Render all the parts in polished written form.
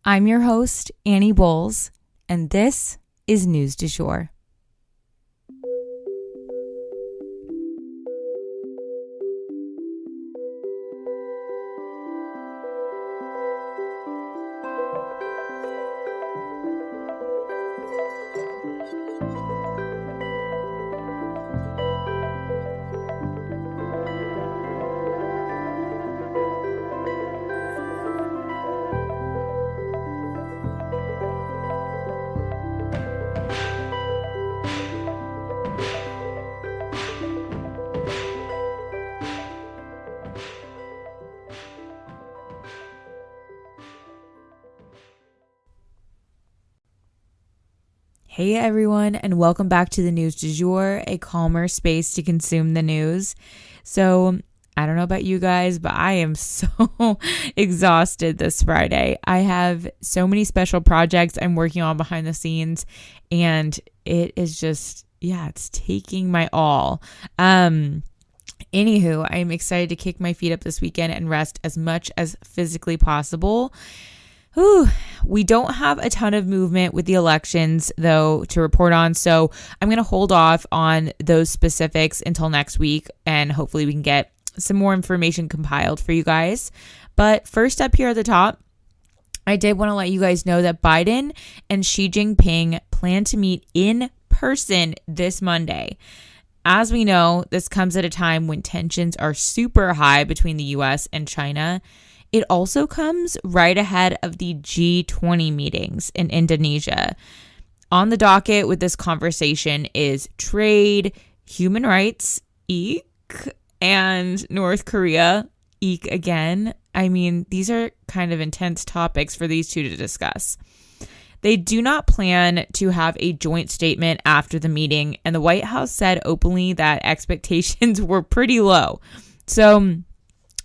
I'm your host, Annie Bowles, and this is News du Jour. Hey everyone, and welcome back to the News du Jour, a calmer space to consume the news. So, I don't know about you guys, but I am so exhausted this Friday. I have so many special projects I'm working on behind the scenes, and it is just, it's taking my all. Anywho, I'm excited to kick my feet up this weekend and rest as much as physically possible. We don't have a ton of movement with the elections, though, to report on, so I'm going to hold off on those specifics until next week, and hopefully we can get some more information compiled for you guys. But first up here at the top, I did want to let you guys know that Biden and Xi JingPing plan to meet in person this Monday. As we know, this comes at a time when tensions are super high between the U.S. and China. It also comes right ahead of the G20 meetings in Indonesia. On the docket with this conversation is trade, human rights, eek, and North Korea, eek again. I mean, these are kind of intense topics for these two to discuss. They do not plan to have a joint statement after the meeting, and the White House said openly that expectations were pretty low. So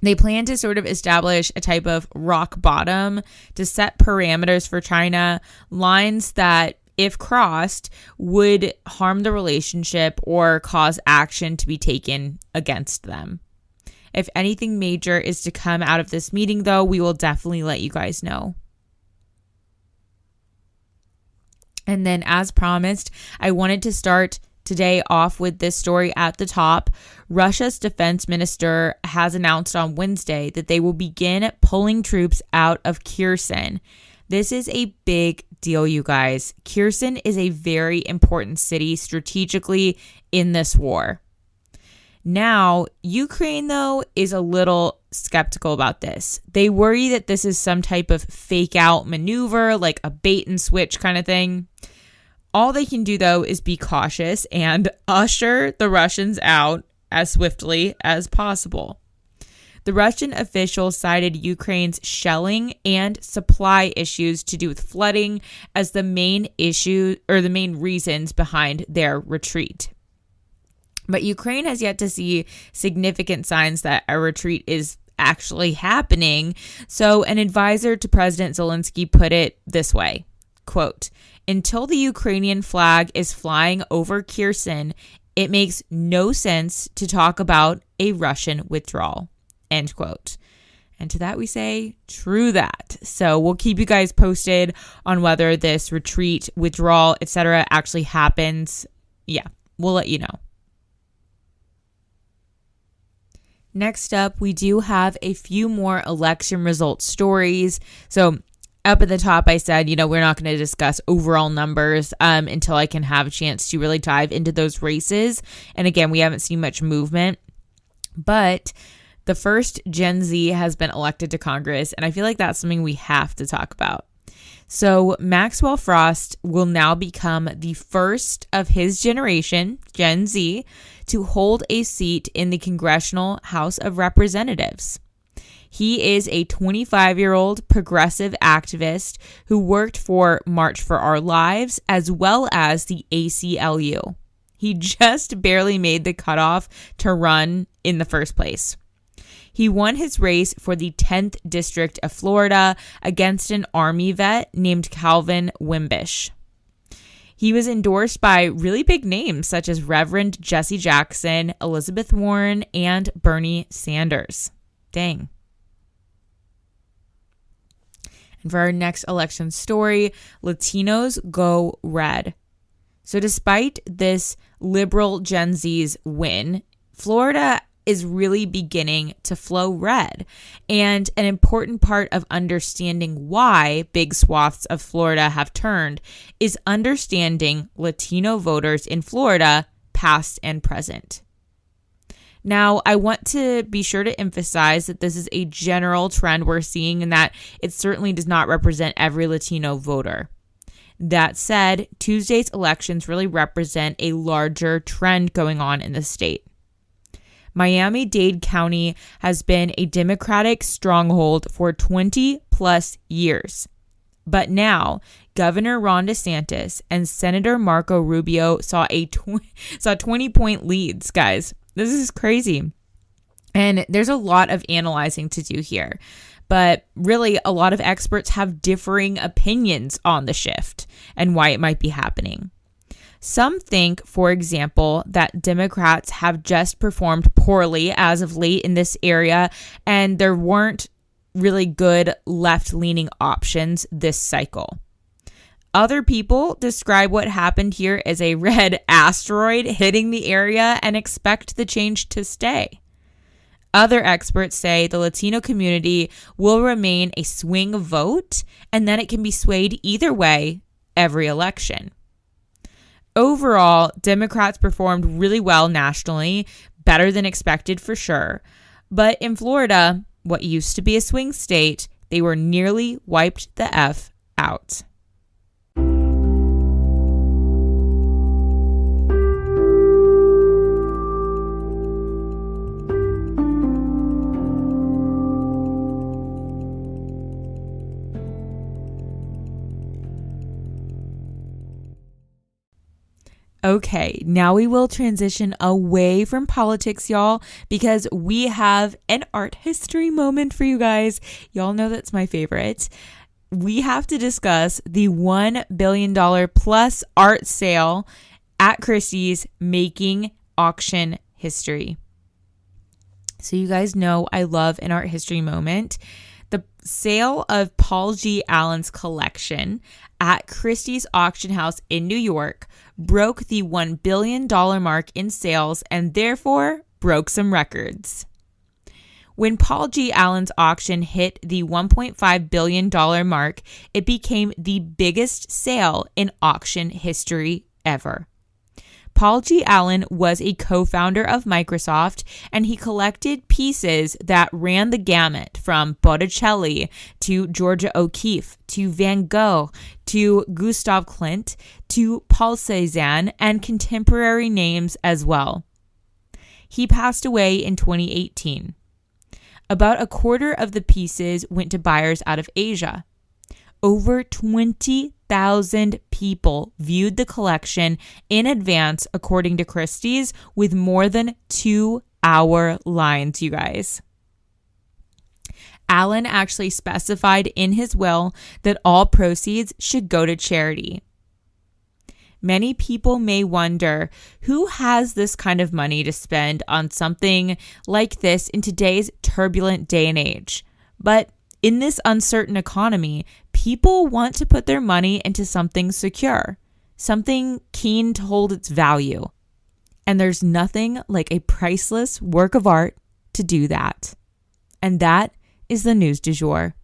they plan to sort of establish a type of rock bottom to set parameters for China, lines that, if crossed, would harm the relationship or cause action to be taken against them. If anything major is to come out of this meeting, though, we will definitely let you guys know. And then, as promised, I wanted to start today off with this story at the top. Russia's defense minister has announced on Wednesday that they will begin pulling troops out of Kherson. This is a big deal, you guys. Kherson is a very important city strategically in this war. Now, Ukraine, though, is a little skeptical about this. They worry that this is some type of fake out maneuver, like a bait and switch kind of thing. All they can do, though, is be cautious and usher the Russians out as swiftly as possible. The Russian officials cited Ukraine's shelling and supply issues to do with flooding as the main issue or the main reasons behind their retreat. But Ukraine has yet to see significant signs that a retreat is actually happening. So an advisor to President Zelensky put it this way, quote, "Until the Ukrainian flag is flying over Kherson, it makes no sense to talk about a Russian withdrawal," end quote. And to that we say, true that. So we'll keep you guys posted on whether this retreat, withdrawal, etc. actually happens. Yeah, we'll let you know. Next up, we do have a few more election results stories. So up at the top, I said, we're not going to discuss overall numbers until I can have a chance to really dive into those races. And again, we haven't seen much movement. But the first Gen Z has been elected to Congress, and I feel like that's something we have to talk about. So Maxwell Frost will now become the first of his generation, Gen Z, to hold a seat in the Congressional House of Representatives. He is a 25-year-old progressive activist who worked for March for Our Lives as well as the ACLU. He just barely made the cutoff to run in the first place. He won his race for the 10th District of Florida against an Army vet named Calvin Wimbish. He was endorsed by really big names such as Reverend Jesse Jackson, Elizabeth Warren, and Bernie Sanders. Dang. And for our next election story, Latinos go red. So despite this liberal Gen Z's win, Florida is really beginning to flow red. And an important part of understanding why big swaths of Florida have turned is understanding Latino voters in Florida, past and present. Now, I want to be sure to emphasize that this is a general trend we're seeing and that it certainly does not represent every Latino voter. That said, Tuesday's elections really represent a larger trend going on in the state. Miami-Dade County has been a Democratic stronghold for 20 plus years. But now, Governor Ron DeSantis and Senator Marco Rubio saw 20-point leads, guys. This is crazy. And there's a lot of analyzing to do here. But really, a lot of experts have differing opinions on the shift and why it might be happening. Some think, for example, that Democrats have just performed poorly as of late in this area, and there weren't really good left-leaning options this cycle. Other people describe what happened here as a red asteroid hitting the area and expect the change to stay. Other experts say the Latino community will remain a swing vote and that it can be swayed either way every election. Overall, Democrats performed really well nationally, better than expected for sure. But in Florida, what used to be a swing state, they were nearly wiped the F out. Okay, now we will transition away from politics, y'all, because we have an art history moment for you guys. Y'all know that's my favorite. We have to discuss the $1 billion plus art sale at Christie's, making auction history. So you guys know I love an art history moment. The sale of Paul G. Allen's collection at Christie's auction house in New York broke the $1 billion mark in sales and therefore broke some records. When Paul G. Allen's auction hit the $1.5 billion mark, it became the biggest sale in auction history ever. Paul G. Allen was a co-founder of Microsoft, and he collected pieces that ran the gamut from Botticelli to Georgia O'Keeffe to Van Gogh to Gustav Klimt to Paul Cézanne and contemporary names as well. He passed away in 2018. About a quarter of the pieces went to buyers out of Asia. Over 20,000 people viewed the collection in advance, according to Christie's, with more than 2-hour lines, you guys. Allen actually specified in his will that all proceeds should go to charity. Many people may wonder, who has this kind of money to spend on something like this in today's turbulent day and age? But in this uncertain economy, people want to put their money into something secure, something keen to hold its value. And there's nothing like a priceless work of art to do that. And that is the news du jour.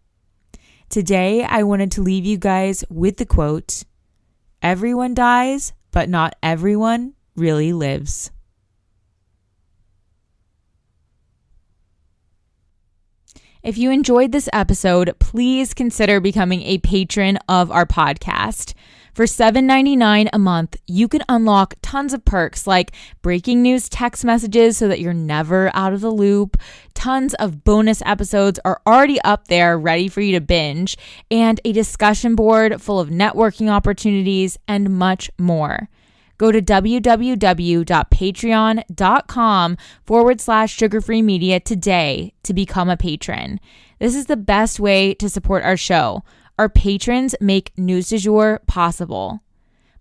Today, I wanted to leave you guys with the quote, "Everyone dies, but not everyone really lives." If you enjoyed this episode, please consider becoming a patron of our podcast. For $7.99 a month, you can unlock tons of perks like breaking news text messages so that you're never out of the loop. Tons of bonus episodes are already up there ready for you to binge, and a discussion board full of networking opportunities and much more. Go to www.patreon.com/sugarfree media today to become a patron. This is the best way to support our show. Our patrons make News du Jour possible.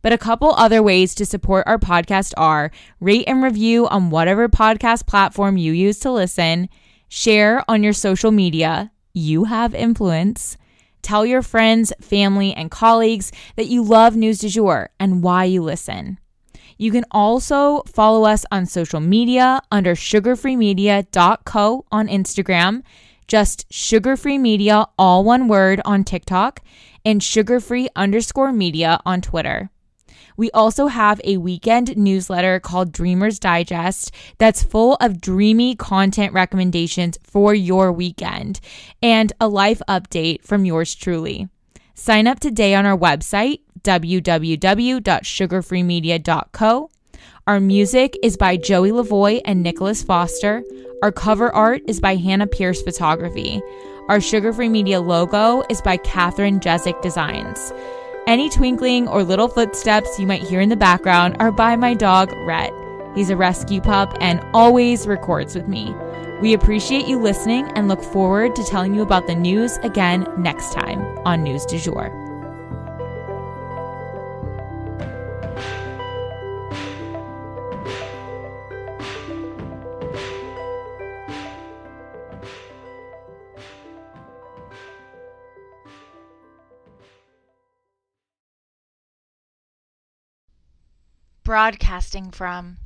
But a couple other ways to support our podcast are rate and review on whatever podcast platform you use to listen, share on your social media, you have influence, Tell your friends, family, and colleagues that you love News du Jour and why you listen. You can also follow us on social media under sugarfreemedia.co on Instagram, just sugarfreemedia, all one word, on TikTok, and sugarfree_media on Twitter. We also have a weekend newsletter called Dreamers Digest that's full of dreamy content recommendations for your weekend and a life update from yours truly. Sign up today on our website, www.sugarfreemedia.co. Our music is by Joey Lavoie and Nicholas Foster. Our cover art is by Hannah Pierce Photography. Our Sugar Free Media logo is by Catherine Jezik Designs. Any twinkling or little footsteps you might hear in the background are by my dog, Rhett. He's a rescue pup and always records with me. We appreciate you listening and look forward to telling you about the news again next time on News du Jour. Broadcasting from